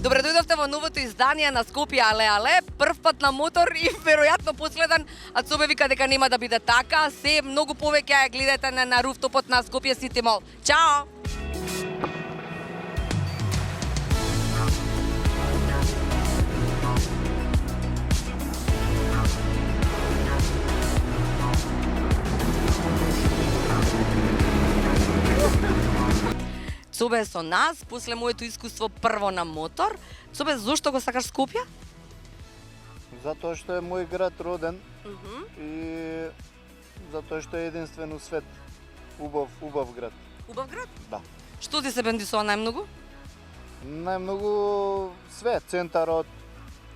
Добре дојдовте во новото издание на Скопје Але, прв пат на мотор и веројатно последен, а Цобе вика дека нема да биде така. Се многу повеќе гледате на руфтопот на Скопје Сити Мол. Чао! Цобе е со нас, после моето искуство прво на мотор. Цобе, зошто го сакаш Скопје? Затоа што е мој град роден и затоа што е единствен у свет. Убав град. Убав град? Да. Што ти се бендисува најмногу? Најмногу све, центарот,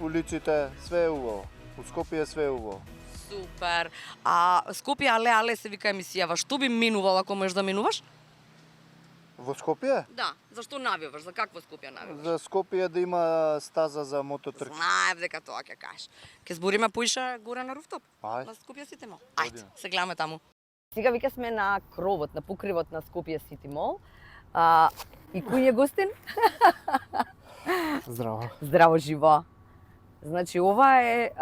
улиците, све е убаво. У Скопје све е убаво. Супер. А Скопје Але се вика емисијава. Што би минувал ако можеш да минуваш? Во Скопје? Да, зашто навиваш? За какво Скопје навиваш? За Скопје да има стаза за мототрки. Знаев дека тоа ќе кажеш. Ке збориме поише горе на руфтоп? Ајде. На Скопје Сити Мол. Ајде, Одиме. се гледаме таму. Сега вика сме на кровот, на покривот на Скопје Сити Мол. И кој е гостин? Здраво. Здраво живо. Значи ова е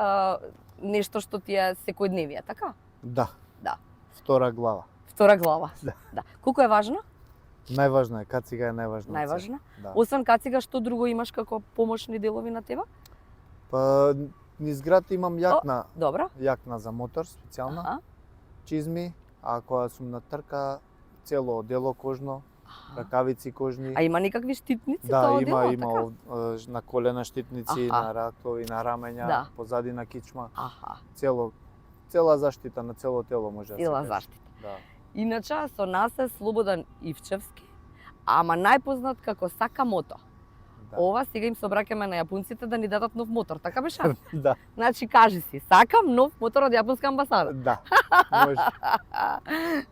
нешто што ти е секојдневие, така? Да. Да. Втора глава. Втора глава. Да. Колку е важно? Најважно е, кацига е најважно. Најважно. Да. Освен кацига, што друго имаш како помошни делови на тебе? Па низ град имам јакна, Добро. јакна за мотор специјална. Аха. Чизми, а кога сум на трка, цело одело кожно, ракавици кожни. А има некакви штитници Да, тоа има дело, така? на колена штитници, Аха. на ракови, на рамења, Да. позади на кичма. Аха, Цела заштита на цело тело може да се цела каже. заштита. Да. Иначе со нас е Слободан Ивчевски, ама најпознат како Сакамото. Да. Ова сега им се обраќаме на јапонците да ни дадат нов мотор, така беше? Да, Значи кажи си, сакам нов мотор од јапонска амбасада. да. Може.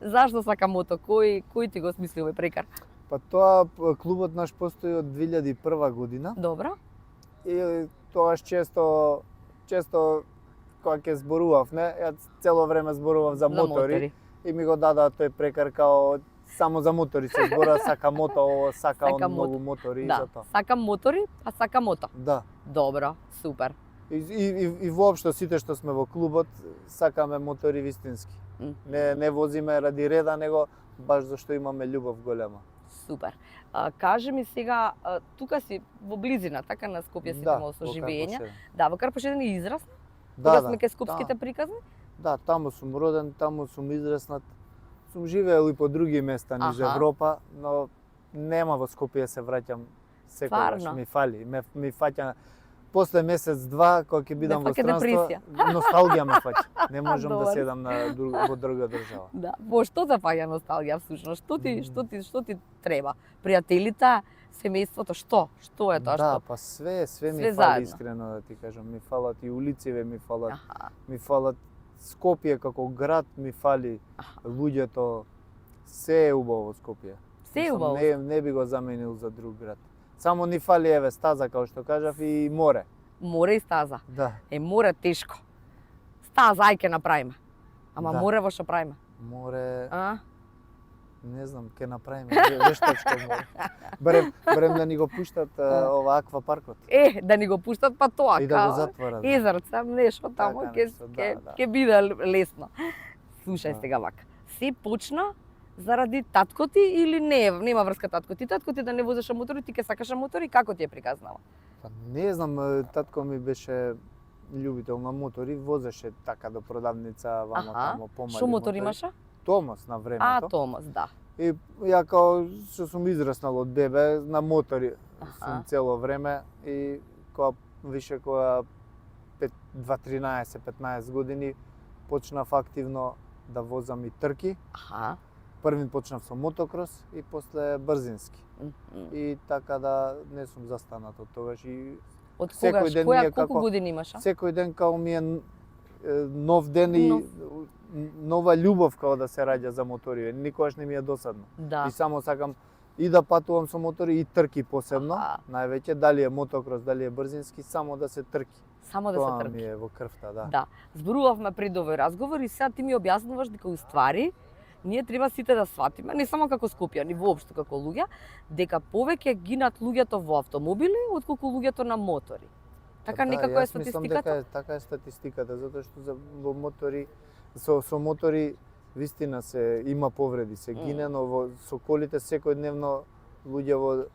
Зашто Сакамото? Кој ти го смисли овој прекар? Па тоа клубот наш постои од 2001 година Добро. и тогаш често кога ќе зборував, не, ја цело време зборував за мотори и ми го дадаа тој прекар као само за мотори се збора, Сакамото, ово сака он Сакамото. многу мотори и Да, за тоа. сакам мотори, а Сакамото. Да. Добро, супер. И воопшто сите што сме во клубот сакаме мотори вистински. Не возиме ради реда, него баш зашто имаме љубов голема. Супер. Кажи ми сега, тука си во близина, така на Скопје Сити Мол со во живење. Карпушевен. Да, во Карпушевен и израс, Да, кога да. сме ке скопските приказни? Да, таму сум роден, таму сум израснат. Сум живеел и по други места низ Аха. Европа, но нема во Скопје се враќам секогаш. Стварно? Ми фали, ми фаќа после месец-два кога ќе бидам во фаќа странство, депресија. носталгија ме фаќа. Не можам да Добар. седам во друга држава. Да. Во што те паѓа носталгија всушност? Што ти треба? Пријателите, семејството, што? Што е тоа Да, што? па све ми Све фали заедно. искрено да ти кажам. Ми фалат и улициве, Аха. ми фалат Скопје како град, ми фали луѓето. Се е убаво во Скопје. Се е Мислам, убаво. Не би го заменил за друг град. Само ни фали еве стаза како што кажав и море. Море и стаза. Да. Море тешко. Стаза ај ќе направиме. Ама Да. море во што правиме? Море, А? не знам, ке направиме вештачко море. Барем да ни го пуштат ова аквапаркот. Да ни го пуштат па тоа, И да го затворат. Езерце, нешто таму Така ќе нешто, да. ќе биде лесно. Слушај Да. сега вака. Се почна заради татко ти или нема врска татко ти? Татко ти да не возеше мотори, ти ќе сакаше мотори, како ти е приказнала? Па не знам, татко ми беше љубител на мотори, возеше така до продавница вамо Аха. тамо помали. Што мотор имаше? Томас на времето. Томас, да. И ја као што сум израснал од бебе на мотори сум цело време и кога 13-15 години почнав активно да возам и трки. Аха. Првин почнав со мотокрос и после брзински. И така да не сум застанат од тогаш и Од Секој когаш? ден Која, ми е колку како- години имаш? Секој ден као ми е нов ден и нова љубов као да се раѓа за мотори. Никогаш не ми е досадно. Да. И само сакам и да патувам со мотори и трки посебно. Аха. Највеќе дали е мотокрос, дали е брзински, само да се трки. Само да се Тоа ми трки. е во крвта, да. Да. Зборувавме пред овој разговор и сега ти ми објаснуваш дека уствари ние треба сите да сватиме, не само како Скопјани, воопшто како луѓе, дека повеќе гинат луѓето во автомобили отколку луѓето на мотори. Така Да, некако е јас мислам статистиката? дека така е статистиката, затоа што во мотори со мотори вистина се има повреди, се гине, но со колите секојдневно луѓе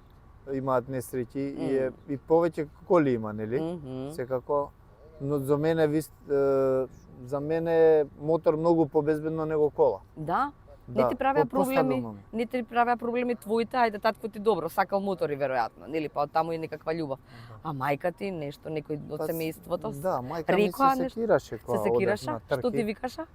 имаат несреќи и повеќе коли има, нели? Секако, но за мене мотор многу побезбедно него кола. Да. Не ти правеа проблеми, постабилно. не ти правеа проблеми твоите, ајде татко ти добро, сакал мотори веројатно, нели, па од таму и некаква љубов. А мајка ти нешто, некој од семејството? Да, мајка ми рекоа се нешто? секираше Се кога одев секираше? на Што ти трки. викаша?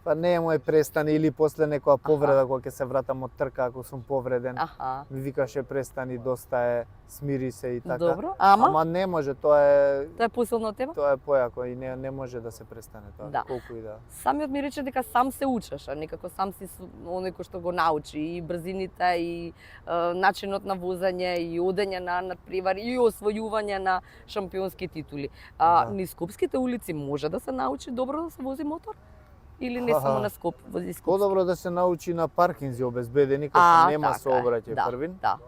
Па не мој престани или после некоја повреда кога ќе се вратам од трка ако сум повреден. Аха. Ми викаше престани, доста е, смири се и така. Добро. Ама не може, тоа е посилно од тебе? тоа е појако и не може да се престане тоа, Да. колку и да. Самиот ми рече дека сам се учеш, а некако сам си оној кој што го научи и брзините и начинот на возење и одење на надпревари и освојување на шампионски титули. Да. Низ скопските улици може да се научи добро да се вози мотор? Или не само на вози скопски? Подобро да се научи на паркинзи обезбедени, кога нема така е. сообраќај Да, првин. Да.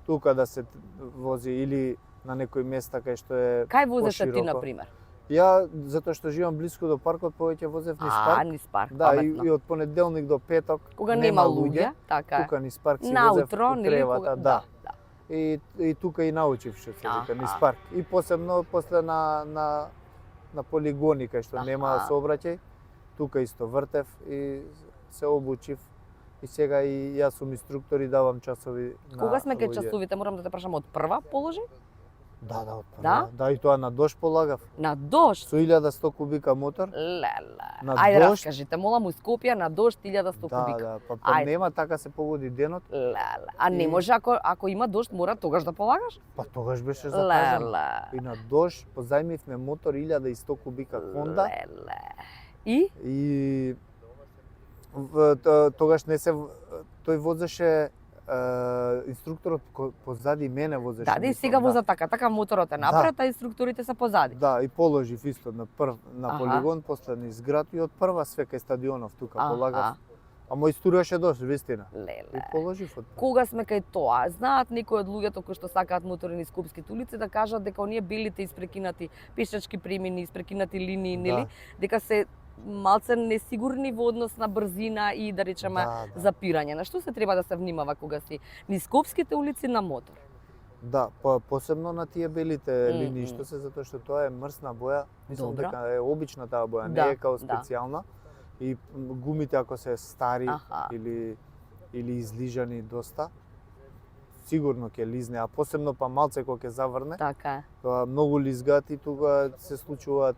Тука да се вози или на некој места кај што е Кај возеше ти, пошироко. на пример? Ја, затоа што живам блиску до паркот, повеќе возев низ парк. Низ парк, Да, паметно. и од понеделник до петок Кога нема луѓе, така е. тука низ парк си возев Наутро, по нели? тревата, да. Да. И тука и научив што се вика низ Аха. парк. И посебно после на полигони кај што нема Аха. сообраќај, тука исто вртев и се обучив. И сега и јас сум инструктор и давам часови на Кога сме кај луѓе. часовите, морам да те прашам, од прва положи? Да, од прва. Да? Да, и тоа на дожд полагав. На дожд? Со 1100 кубика мотор. Леле. На Ајде, дожд? раскажите, молам, у Скопје на дожд 1100 Да, кубика. да, па Ајде. нема така се погоди денот, Леле. А не И- може ако има дожд, мора тогаш да полагаш? па тогаш беше закажано. Леле. И на дожд позајмивме мотор 1100 кубика Honda Леле. И? и тогаш не се тој возеше инструкторот позади мене возеше. Да, и мислам, сега воза така, така моторот е напред, а инструкторите се позади. Да, и положив исто на на Аха. полигон, после низ град и од прва све кај стадионов тука Аха. полагав. А мој стураше дожд, вистина. И Леле. положив од прва. Кога сме кај тоа, знаат некои од луѓето кои што сакаат мотори низ скопските улици да кажат дека оние белите испрекинати пешачки премини, испрекинати линии, нели, дека се малце несигурни во однос на брзина и да речеме Да. запирање. На што се треба да се внимава кога си низ скопските улици на мотор? Да, посебно на тие белите линии што се, затоа што тоа е мрсна боја. Мислам Добро. дека е обична таа боја, Да, не е као да. специјална. И гумите ако се стари Аха. или излижани доста, сигурно ќе лизне, а посебно па малце кога ќе заврне, Така е. тоа многу лизгат и тука се случуваат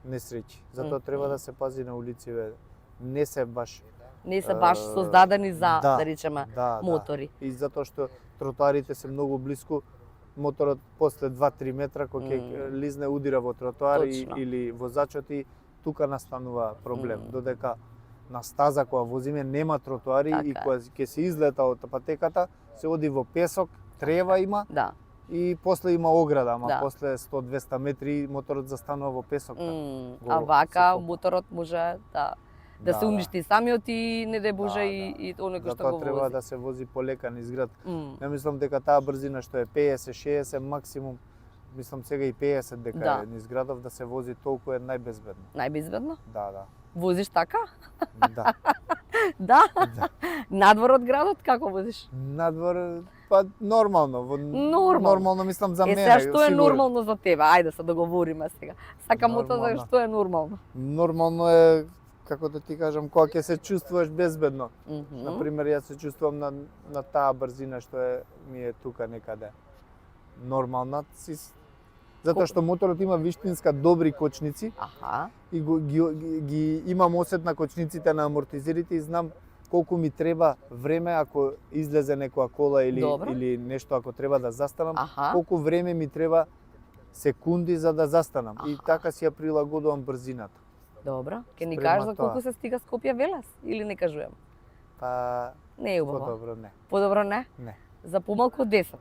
несреќи. Затоа Мм, треба мм. да се пази на улиците. Не се баш Не се баш создадени за, да, да речеме, да, мотори. Да. И затоа што тротоарите се многу блиску, моторот после 2-3 метра кога ќе лизне удира во тротоар Точно. или возачот и тука настанува проблем. Мм. Додека на стаза кога возиме нема тротоари и Така е. кога ќе се излета од патеката, се оди во песок, трева има Да. и после има ограда, ама Да. после 100-200 метри моторот застанува во песок. А Го вака се попа. моторот може да се уништи самиот и не де Боже и оној кој што Затоа го треба вози. да се вози полека низ град. Мм. Ја мислам дека таа брзина што е 50-60 максимум, мислам сега и 50 дека Да. е низ градов да се вози толку е најбезбедно. Најбезбедно? Да, да. Возиш така? Да. Да. Да. Надвор од градот како возиш? Надвор па нормално, нормално мислам за мене. сега што е сигурно. нормално за тебе? Ајде се договориме сега. Сакам од тоа Нормално. што е нормално. Нормално е како да ти кажам кога ќе се чувствуваш безбедно. Мгм. Например, јас се чувствувам на таа брзина што ми е тука некаде. Нормална си затоа што моторот има виштинска добри кочници Аха. и ги имам осет на кочниците на амортизерите и знам колку ми треба време ако излезе некоја кола Добро. или нешто ако треба да застанам, Аха. колку време ми треба секунди за да застанам. И така си ја прилагодувам брзината. Добро. Ке ни Спрема кажеш за тоа. колку се стига Скопје Велес или не кажувам? Па, Не е убаво. подобро не. Подобро не? Не. За помалку од 10.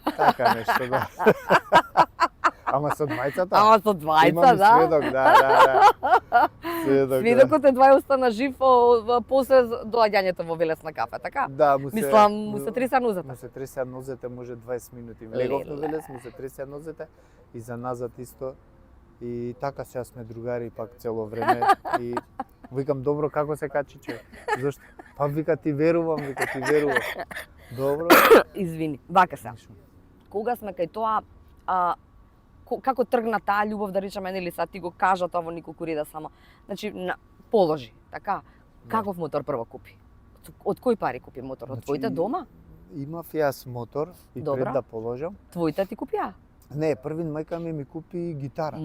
Така нешто, да. Ама со двајцата? Ама со двајца, Имам и да. сведок, да. Сведок, Сведокот е двај остана жив после доаѓањето во Велес на кафе, така? Да, Мислам, му се триса нозете. Му се треса нозете, може 20 минути. Влегов на Велес, му се треса нозете и за назад исто. И така сега сме другари пак цело време и викам добро како се качи човек. Зошто? Па вика ти верувам. Добро. Извини, вака се. Кога сме кај тоа, како тргна таа љубов, да речеме, нели са ти го кажа тоа во николку реда само. Значи, положи, така. Каков мотор прво купи? Од кои пари купи мотор? Од Значи, твоите дома? Имав јас мотор и Добро. пред да положам. Твоите ти купија? Не, првин мајка ми купи гитара.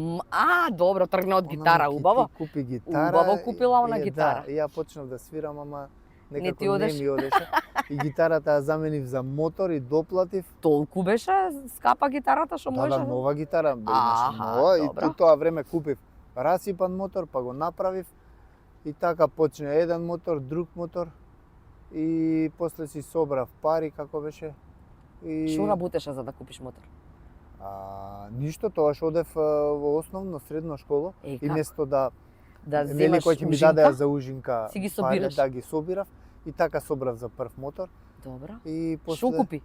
Добро, тргна од Она гитара, ми убаво. Купи гитара. Убаво купила она и, гитара. Да, и ја почнав да свирам, ама Не некако ти одеш? ми одеше. И гитарата ја заменив за мотор и доплатив. Толку беше скапа гитарата што Да, можеш? да, нова гитара, бе, Аха, нова. И добро. по тоа време купив расипан мотор, па го направив. И така почне еден мотор, друг мотор. И после си собрав пари, како беше. И... Што работеше за да купиш мотор? Ништо, тогаш одев во основно средна школа и како? место да Да нели земаш кој ќе ми ужинка? даде за ужинка Си ги пари, собираш? да ги собирав и така собрав за прв мотор Добро. и после Што купи?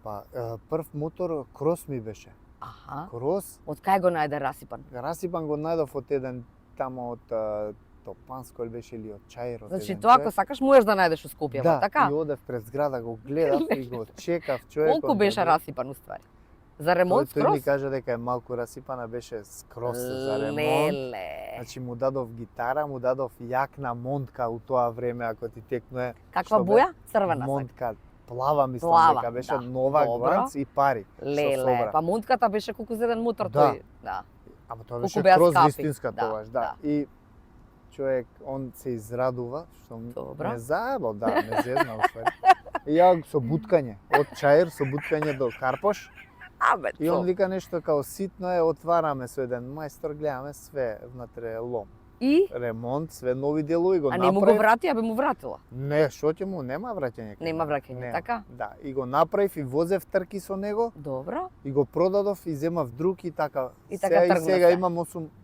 Па прв мотор крос ми беше. Аха. Крос, Од кај го најде расипан? расипан го најдов од еден тамо од Топанско или беше или од Чаир. Значи тоа ако сакаш можеш да најдеш у Скопје, да, така? и одев пред зграда, го гледав и го чекав човекот. Колку беше расипан уствари? За ремонт Тој ми скрос? кажа дека е малку расипана, беше скрос за ремонт. Леле. Значи му дадов гитара, му дадов јакна монтка у тоа време, ако ти текнуе. Каква што бе? боја? Црвена. Монтка плава, мислам Плава, дека беше да. нова Добро. гланц и пари. што Леле, собра. па монтката беше колку за еден мотор Да. тој. Да. Ама тоа колку беше беа кроз скапи. вистинска Да, тогаш, да. И човек, он се израдува, што Добро. ме заебал, да, ме зезна уствари. И ја со буткање, од Чаир со буткање до Карпош. Абе, И он вика нешто као ситно е, отвараме со еден мајстор, гледаме све внатре лом. И? Ремонт, све нови делови го А направи. не му го врати, а бе му вратила. Не, што ќе му, нема враќање. кај Нема него. враќање, Нема. така? Да, и го направив и возев трки со него, Добро. и го продадов и земав друг и така. И така тргна сега се. имам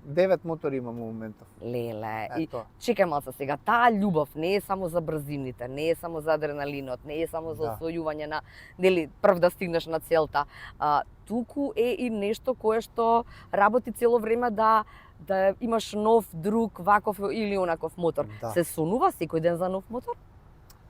9 мотори имам во моментов. Леле. И Ето. чекај малце сега, таа љубов не е само за брзините, не е само за адреналинот, не е само за Да. освојување на, нели, прв да стигнеш на целта. Туку е и нешто кое што работи цело време да имаш нов, друг, ваков или онаков мотор. Да. Се сонува секој ден за нов мотор?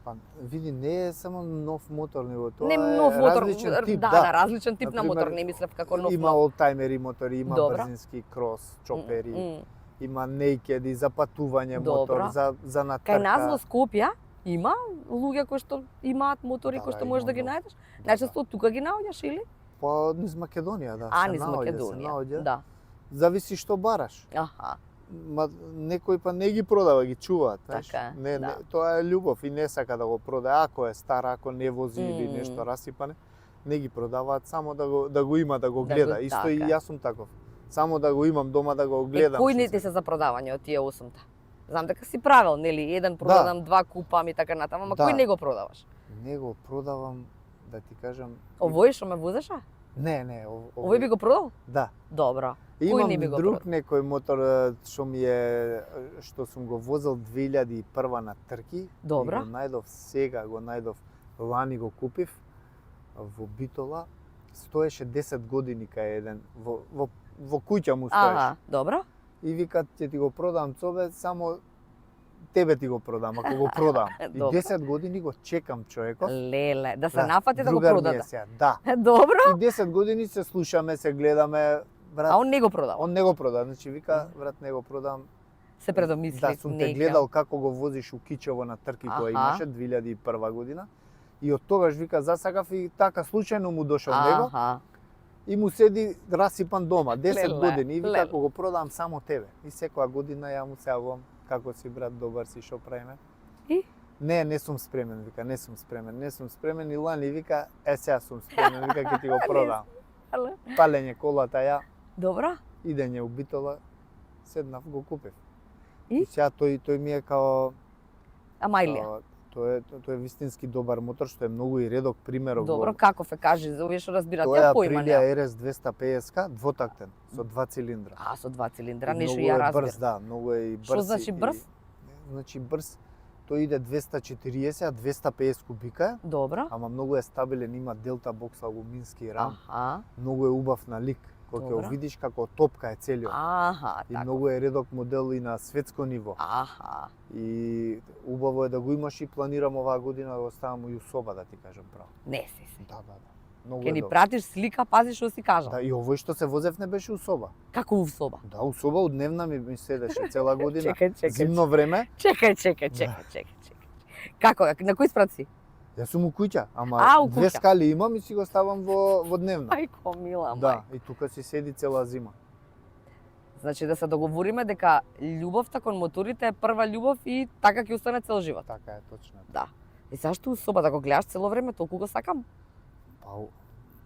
Па, види, не е само нов мотор, него тоа Не е нов мотор, различен тип, да, различен тип на Например, мотор, не мислев како нов. Има олтајмери мотори, има Добро. брзински крос, чопери, М. има нејкеди за патување Добро. мотор, за натрка. Кај нас во Скопје има луѓе кои што имаат мотори Да, кои што да, можеш да има ги многу. најдеш. Да, Најчесто тука ги наоѓаш или? Па низ Македонија, да. А, се низ наоѓа, се Македонија. наоѓа. Да. Зависи што бараш. Аха. Ма некој па не ги продава, ги чуваат, знаеш. Така е, Не, да. тоа е љубов и не сака да го продаде, ако е стар, ако не вози или М. нешто расипане, не ги продаваат само да го има, да го Да гледа. го- Исто и така. јас сум таков. Само да го имам дома да го гледам. Кои што не ти се за продавање од тие 8-та? Знам дека си правил, нели, еден продадам, два купам и така натаму, ама Да. кој не го продаваш? Не го продавам, да ти кажам. Овој што ме возеше? Не, Овој би го продал? Да. Добро. Кој Имам не би го друг продал? некој мотор што сум го возел 2001 на трки. Добро. И го најдов сега, го најдов лани го купив во Битола. Стоеше 10 години кај еден во куќа му стоеше. Ага, добро. И вика ќе ти го продам цобе, само тебе ти го продам, ако го продам. И Добро. 10 години го чекам човекот. Леле, да се нафати да го другар ми е продаде. сега, да. Добро. И 10 години се слушаме, се гледаме, брат. А он не го продава. Он не го прода, значи вика, брат, не го продам. Се предомисли. Да, сум те нека. гледал како го возиш у Кичево на трки која Аха. имаше 2001 година. И од тогаш вика засакав и така случајно му дошол него Аха. и му седи расипан дома 10 Леле, години и вика леле. ако го продам само тебе. И секоја година ја му се јавувам како си брат, добар си, што правиме. И? Не сум спремен, вика, не сум спремен и лани вика, сега сум спремен, вика ќе ти го продам. палење колата ја, Добро. идење у Битола, седнав, го купив. И? Сега тој ми е као Амајлија. тој е вистински добар мотор, што е многу и редок примерок. Добро, каков е, кажи, за овие што разбират, Тоа е ја поима Aprilia не. RS 250 двотактен со 2 цилиндра. А, со 2 цилиндра, И нешто многу ја е разбирам. брз, да, многу е и брз. Што значи и- брз? Значи брз, тој иде 240, а 250 кубика е, Добро. ама многу е стабилен, има делта бокс алумински рам, Аха. многу е убав на лик. Кога ќе Добро. го видиш како топка е целиот. Аха, И така. многу е редок модел и на светско ниво. Аха. И убаво е да го имаш и планирам оваа година да го ставам и у соба, да ти кажам право. Не се. Да. Многу Ке е ни добро. пратиш слика, пази што си кажал. Да, и овој што се возев не беше у соба. Како у соба? Да, у соба у дневна ми седеше цела година. Чекај. Зимно време, Чекај. Како, на кој спрат си? јас сум у куќа, ама А, у две куќа. скали имам и си го ставам во дневна. Ајко, мила мај. Да, и тука си седи цела зима. Значи да се договориме дека љубовта кон моторите е прва љубов и така ќе остане цел живот. Така е, точно. Да. И зашто у соба да го гледаш цело време, толку го сакам?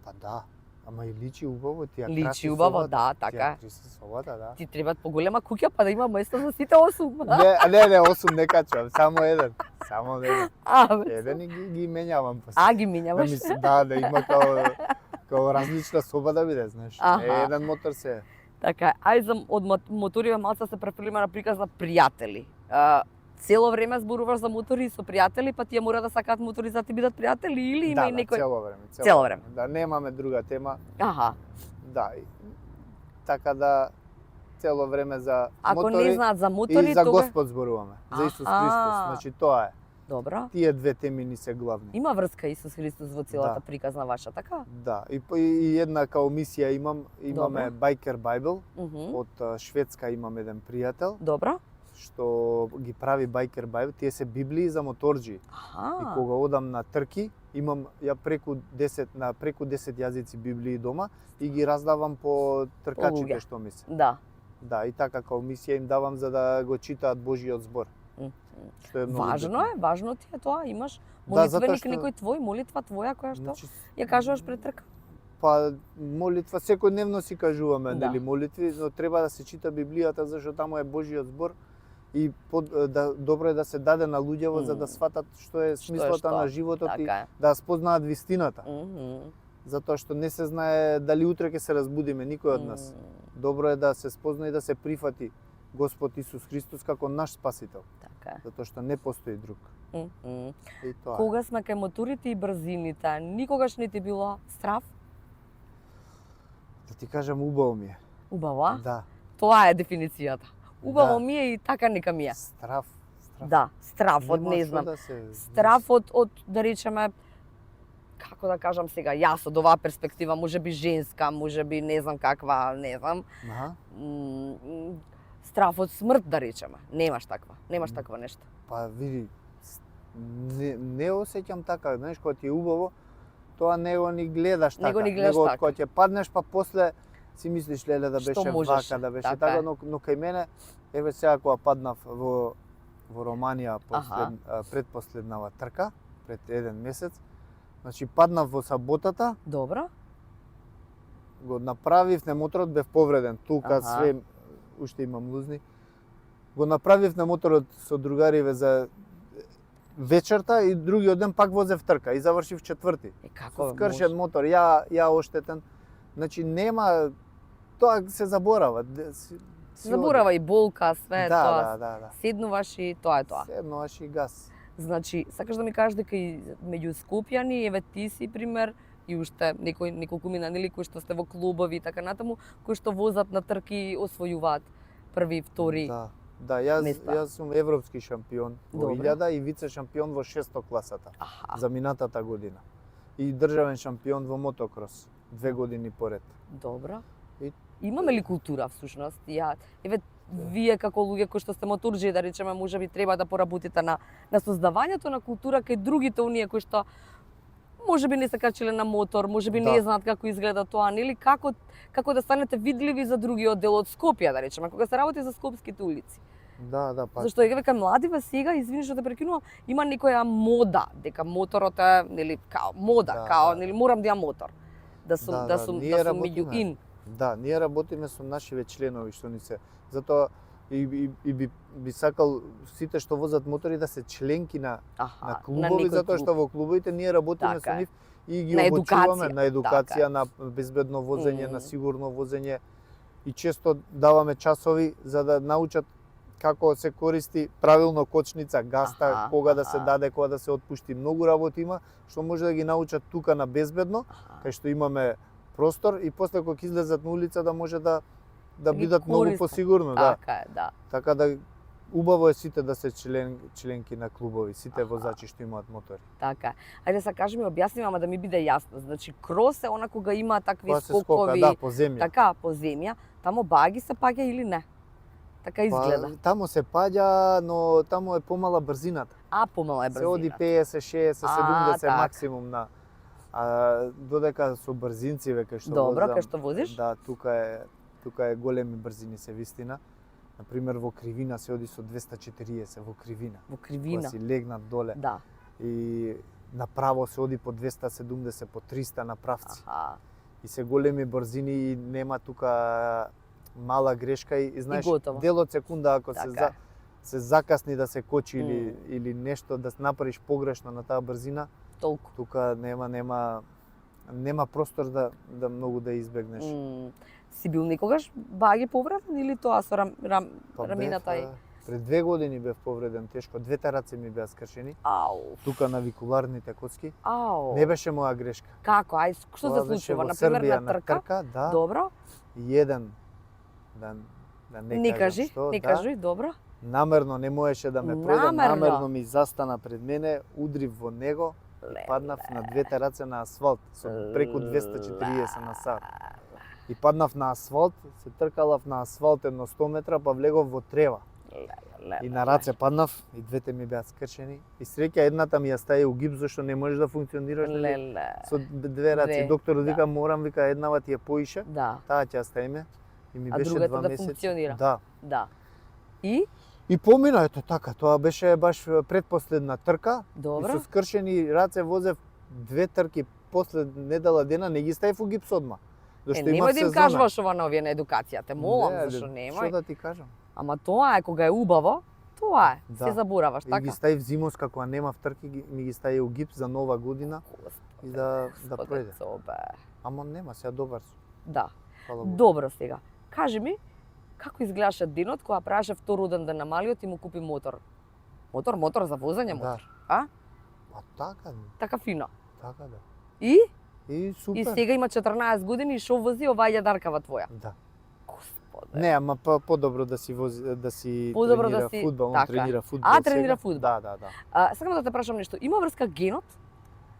Па да. Ама и личи убаво, ти ја Личи краси убаво, собата. да, Ти така. ја краси собата, да. Ти треба поголема куќа па да има место за сите 8. Не, 8 не качувам, само еден. Само еден. Бе. Еден и ги менјавам после. Ги Да минјаваш. ми се да има као различна соба да биде, знаеш. Аха. Не еден мотор се. Така, ај од моториве малце се префрлиме на приказ на пријатели. Цело време зборуваш за мотори со пријатели, па тие мора да сакаат мотори за да ти бидат пријатели или има Да, и некој... цело време. Цело време. Да, немаме друга тема. Аха. Да, така да цело време за Ако мотори не знаат за мотори, и за тога... Господ зборуваме, за Исус Аха. Христос. Значи тоа е. Добро. Тие две теми ни се главни. Има врска Исус Христос во целата Да. приказна ваша, така? Да, и една као мисија имаме Добро. Biker Bible, Мгм. од Шведска имам еден пријател Добро. што ги прави Biker Bible, тие се библии за моторџи. И Аха. кога одам на трки, имам ја преку 10 јазици библии дома и ги раздавам по тркачите луѓе. што ми се. Да. Да, и така као мисија им давам за да го читаат Божиот збор. Што е многу Важно битно. е, важно ти е тоа, имаш Да, затоа молитвеник што- некој твој, молитва твоја која што Значи, ја кажуваш пред трка. па молитва секојдневно си кажуваме, Да. нели, молитви, но треба да се чита Библијата зашто таму е Божиот збор и добро е да се даде на луѓето за да сватат што е смислата што. на животот и Така е. да спознаат вистината. Мгм. Затоа што не се знае дали утре ќе се разбудиме никој од нас. Добро е да се спозна и да се прифати Господ Исус Христос како наш спасител, Така е. затоа што не постои друг. Мгм. И тоа. Кога сме кај моторите и брзините, никогаш не ти било страв? Да ти кажам, убаво ми е. Убаво, а? Да. Тоа е дефиницијата. Убаво Да. ми е и така нека ми е. Страв. Да, страв од Нема не што знам. да се- Страв од да речеме како да кажам сега, јас од оваа перспектива, можеби женска, можеби не знам каква, не знам. Аха. Страв од смрт да речеме. Немаш таква нешто. Па види, не осеќам така, знаеш, кога ти е убаво, тоа не го ни гледаш така. Не го ни гледаш Него така. кога ќе паднеш, па после си мислиш леле да Што беше можеше, вака, да беше така е. така, но кај мене, еве сега кога паднав во Романија предпоследнава трка, пред еден месец, значи паднав во саботата, Добро? го направив на моторот, бев повреден, тука Аха. све, уште имам лузни. Го направив на моторот со другариве за вечерта и другиот ден пак возев трка и завршив четврти. Како Со скршен мотор, ја оштетен. Значи нема, тоа се заборава. Се заборава и болка, све тоа. Да. Седнуваш и тоа е тоа. Седнуваш и газ. Значи, сакаш да ми кажеш дека и меѓу скопјани, еве ти си пример, и уште неколкумина, нели, кои што сте во клубови и така натаму, кои што возат на трки и освојуваат први, втори. Да, јас места. сум европски шампион во Добро. 1000 и вице шампион во 600 класата Аха, за минатата година. И државен шампион во мотокрос 2 години поред. добро. И- Имаме ли култура всушност? Еве вие како луѓе кои што сте моторџи, да речеме, можеби треба да поработите на создавањето на култура кај другите оние кои што можеби не се качиле на мотор, можеби Да. не знаат како изгледа тоа, нели, како да станете видливи за другиот дел од Скопје, да речеме, кога се работи за скопските улици. Да, па. Зашто еве кај младиве сега, извини што те прекинувам, има некоја мода дека моторот е, нели, као мода, Да, као да. нели морам да имам мотор. ние сум работиме. меѓу ин. Да, ние работиме со нашиве членови што ни се. Затоа и би сакал сите што возат мотори да се членки на клубови, некој затоа клуб. што во клубовите ние работиме Така со е. нив и ги На обучуваме едукација. на едукација, Така на безбедно возење, на Мм. сигурно возење и често даваме часови за да научат како се користи правилно кочница, гаста, Аха, кога да се аха. даде, кога да се отпушти. Многу работи има што може да ги научат тука на безбедно, кај што имаме простор и после кога ќе излезат на улица да може да Ги бидат многу користат. посигурно, да. Така е, да. Така да убаво е сите да се членки на клубови, сите Аха. возачи што имаат мотори. Така е. Ајде са кажи ми, објасни ама да ми биде јасно. Значи крос е она кога има такви Кога се скока, скокови, да, по земја. така по земја, тамо баги се паѓа или не? Така изгледа. Па, тамо се паѓа, но тамо е помала брзината. Помала е Се оди брзина. 50, 60, 70 така. максимум на додека со брзинци веќе што Добро, возам, кај што возиш? Да, тука е големи брзини се вистина. Например во кривина се оди со 240 во кривина. Во Кога кривина. си легнат доле. Да. И направо се оди по 270, по 300 на правци. Аха. И се големи брзини и нема тука мала грешка и знаеш готово. дел од секунда ако Така е. се закасни да се кочи или нешто да направиш погрешно на таа брзина, Толку. тука нема простор да многу да избегнеш. Си бил некогаш баги повреден или тоа со Па рамината бев, и... Пред 2 години бев повреден тешко, двете раце ми беа скршени, Ау. тука на викуларните коцки. Ау. Не беше моја грешка. Како? Што Тоа се беше случува? во На пример Србија, на трка? да. Добро. И еден да Не кажи, што, не да, кажи, добро. намерно не можеше да ме пројде, Намерно? намерно ми застана пред мене, удрив во него, Леле. паднав на двете раце на асфалт со преку 240 на сат. И паднав на асфалт, се тркалав на асфалт едно 100 метра, па влегов во трева. И на раце паднав и двете ми беа скршени. И среќа едната ми ја стаја у гипс зашто не можеш да функционираш нели, Леле. со две раци. Две, Докторот да. вика морам, вика еднава ти е поише, Да, таа ќе ја ставиме. И ми А беше другата 2 да месеци. функционира. Да. да. И? И помина ето така, тоа беше баш предпоследна трка. Добро. И со скршени раце возев 2 трки после недела дена, не ги ставив у гипс одма. Зашто Немој имав да им сезона. кажуваш ова на овие на едукацијата, молам, Не, зашто Што немој. да ти кажам? Ама тоа е кога е убаво, тоа е. Да. Се забораваш, И ги така? ставив зимоска кога немав трки, ми ги стави у гипс за нова година и да Господе, пројде. цобе. Ама нема, сега добар сум. Да. Фала Богу. Добро сега. Кажи ми, како изгледаше денот кога правеше втор роден ден на малиот и му купи мотор? Мотор за возење мотор. Да. А? Па така, Така фино. така да. И? И супер. И сега има 14 години и шо вози оваа јадаркава твоја. Да. Господе. Не, ама подобро да си вози, да си Подобро тренира да си- фудбал, он така. тренира фудбал. А, тренира сега. фудбал. Да. Сакам да те прашам нешто. Има врска генот?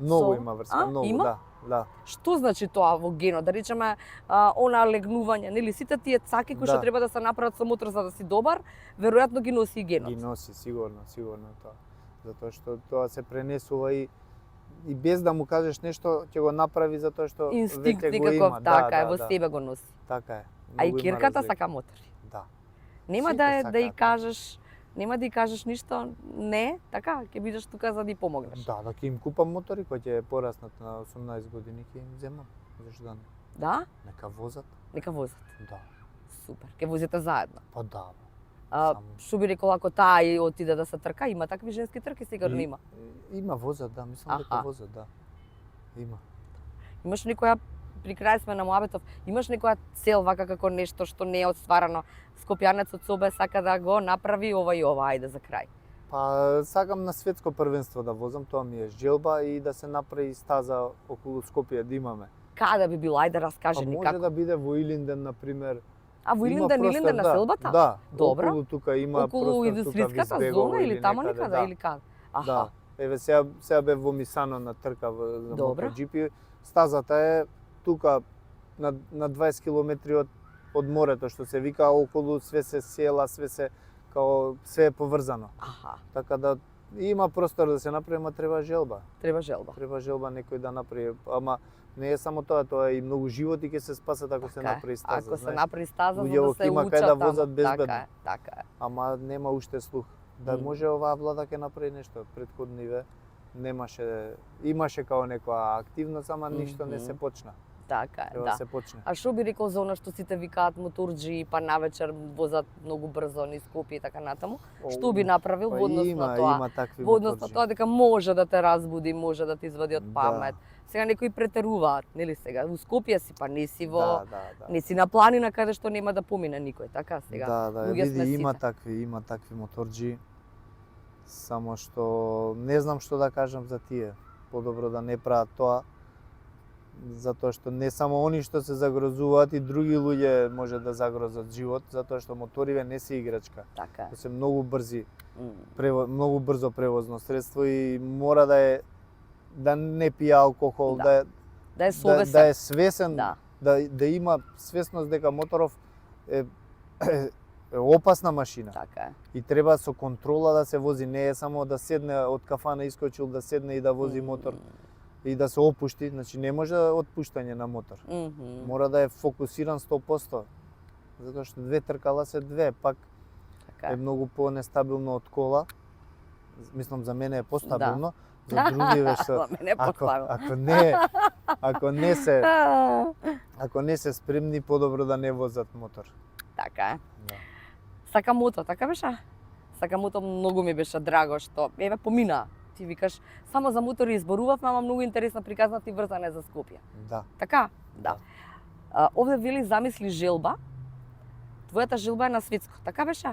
Многу Со- има врска, многу, има? да. Да. Што значи тоа во генот? Да речеме, она легнување, нели сите тие цаки кои што Да. треба да се направат со мотор за да си добар, веројатно ги носи и генот. Ги носи сигурно тоа. Затоа што тоа се пренесува и без да му кажеш нешто ќе го направи затоа што Инстинкт веќе го некаков, има. така е, да, во да. себе го носи. Така е. А и Многу има кирката разлика. сака мотори. Да. Нема Сите да ја сакаат. кажеш, нема да ја кажеш ништо, не, така, ќе бидеш тука за да ја помогнеш. Да, ќе им купам мотори кои ќе пораснат на 18 години, ќе им земам. Зашто да не? Да? Нека возат. Нека возат. Да. Супер. Ќе возите заедно. Па да. Само. Што би рекол ако таа и отиде да се трка, има такви женски трки, сигурно има. Има возат, да, мислам дека Аха. возат, да. Има. Имаш некоја при крај сме на Моабетов, имаш некоја цел вака како нешто што не е отстварано? Скопјанецот собе сака да го направи ова и ова, ајде за крај. Па сакам на светско првенство да возам, тоа ми е желба и да се направи стаза околу Скопје да имаме. Каде би било? Ајде раскажи Па ни може како. да биде во Илинден на пример. А во Има Илинден, простор, Илинден на да, селбата? Да. Добро. Околу тука има Околу простор, тука индустријската Визбегово зона или таму некаде, некаде да. или каде? Аха. Да. Еве сега бев во Мисано на трка за Добро. MotoGP. Стазата е тука на 20 километри од морето што се вика, околу све се села, све е поврзано. Аха. Така да има простор да се направи, ама треба желба. Треба желба. Треба желба некој да направи, ама не е само тоа е и многу животи ќе се спасат ако се Така е. направи стаза. Ако се знаеш. направи стаза за Луѓе да во се Кима учат кај да таму. возат безбедно. Така е, така е. Ама нема уште слух. Да Мм. може оваа влада ќе направи нешто. Претходниве немаше, имаше као некоја активност, ама ништо не се Мгм. почна. Така е, Треба да. да се почне. А што би рекол за она што сите викаат моторџи, па навечер возат многу брзо низ Скопје и така натаму? Што би направил во однос на тоа? Има такви Во однос на моторџи. тоа дека може да те разбуди, може да те извади од Да. памет. Сега некои претеруваат, нели сега? У Скопје си, па не си во... Да. Не си на планина каде што нема да помине никој, така сега? Да, Луѓе сме види, сите. има такви моторџи. Само што не знам што да кажам за тие. Подобро да не прават тоа. Затоа што не само они што се загрозуваат, и други луѓе може да загрозат живот, затоа што моториве не се играчка. Така е. Се многу брзи, М. многу брзо превозно средство и мора да не пие алкохол, Да. Да е совесен. да е свесен, Да. да има свесност дека моторов е опасна машина. Така е. И треба со контрола да се вози, не е само да седне од кафана искочил да седне и да вози мотор и да се опушти, значи не може отпуштање на мотор. Мгм. Мора да е фокусиран 100%. Затоа што две тркала се две, пак Така е е. многу понестабилно од кола. Мислам за мене е постабилно, за Да. другиве што За мене е поставено. ако не се спремни, подобро да не возат мотор. Така е. Да. Сакамото, така беше? Сакамото многу ми беше драго што еве помина. Ти викаш само за мотори изборувавме, ама многу интересно приказна ти врзане за Скопје. Да. Така? Да. Овде вели замисли желба. Твојата желба е на светско, така беше?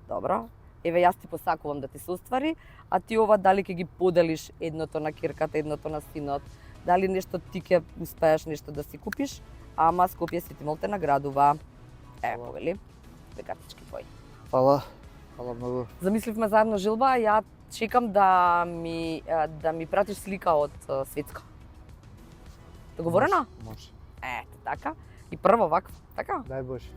Добро. Еве јас ти посакувам да ти се оствари, а ти ова дали ќе ги поделиш едното на кирката, едното на синот, дали нешто ти ќе успееш нешто да си купиш, ама Скопје Сити Мол те наградува. Фала. Повели, две картички твои. Фала. Фала многу. Замисливме заедно желба, ја чекам да ми пратиш слика од светска. Договорено? Може. Ето така. И прво вакво, така? Дај Боже.